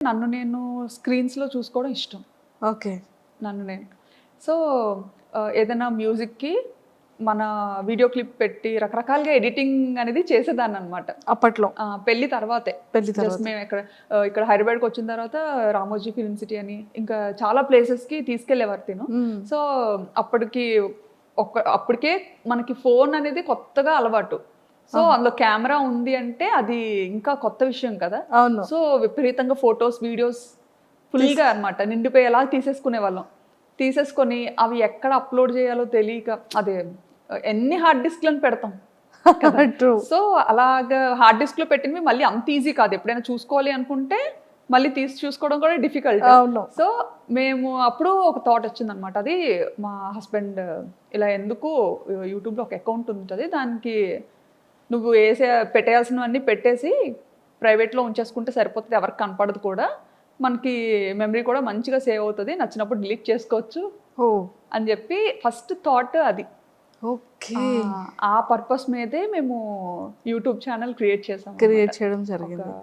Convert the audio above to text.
నన్ను నేను స్క్రీన్స్‌లో చూసుకోవడం ఇష్టం. ఓకే. నన్ను నేను. సో, ఏదైనా మ్యూజిక్‌కి మన వీడియో క్లిప్ పెట్టి రకరకాలుగా ఎడిటింగ్ అనేది చేసేదాన్ననమాట. అప్పట్లో పెళ్లి తర్వాతే. పెళ్లి తర్వాత. జస్ట్ మేము ఇక్కడ హైదరాబాద్‌కొచ్చిన తర్వాత రామోజీ ఫిల్మ్ సిటీ అని ఇంకా చాలా ప్లేసెస్‌కి తీసుకెళ్ళేవారు తిను. సో, అప్పటికి అప్పటికే మనకి ఫోన్ అనేది కొత్తగా అలవాటు. సో, అందులో కెమెరా ఉంది అంటే అది ఇంకా కొత్త విషయం కదా! అవును. సో, విపరీతంగా ఫోటోస్, వీడియోస్ ఫుల్‌గా అన్నమాట నిండిపోయేలా తీసేసుకునేవాళ్ళం. తీసేసుకొని అవి ఎక్కడ అప్‌లోడ్ చేయాలో తెలియక అదే ఎన్ని హార్డ్ డిస్క్‌లని పెడతాం. ట్రూ. సో, అలాగా హార్డ్ డిస్క్‌లో పెట్టినవి మళ్ళీ అంత ఈజీ కాదు. ఎప్పుడైనా చూసుకోవాలి అనుకుంటే మళ్ళీ తీసి చూసుకోవడం కూడా డిఫికల్ట్. అవును. సో, మేము అప్పుడు ఒక థాట్ వచ్చిందనమాట. అది మా హస్బెండ్ ఇలా ఎందుకు యూట్యూబ్‌లో ఒక అకౌంట్ ఉంటది. దానికి నువ్వు పెట్టేయాల్సినవన్నీ పెట్టేసి ప్రైవేట్‌లో ఉంచేసుకుంటే సరిపోతది. ఎవరికి కనపడదు కూడా. మనకి మెమరీ కూడా మంచిగా సేవ్ అవుతది. నచ్చినప్పుడు డిలీట్ చేసుకోవచ్చు ఓహ్! అని చెప్పి ఫస్ట్ థాట్ అది. ఓకే. ఆ పర్పస్ మీదే మేము యూట్యూబ్ ఛానల్ క్రియేట్ చేసాం. క్రియేట్ చేయడం జరిగింది.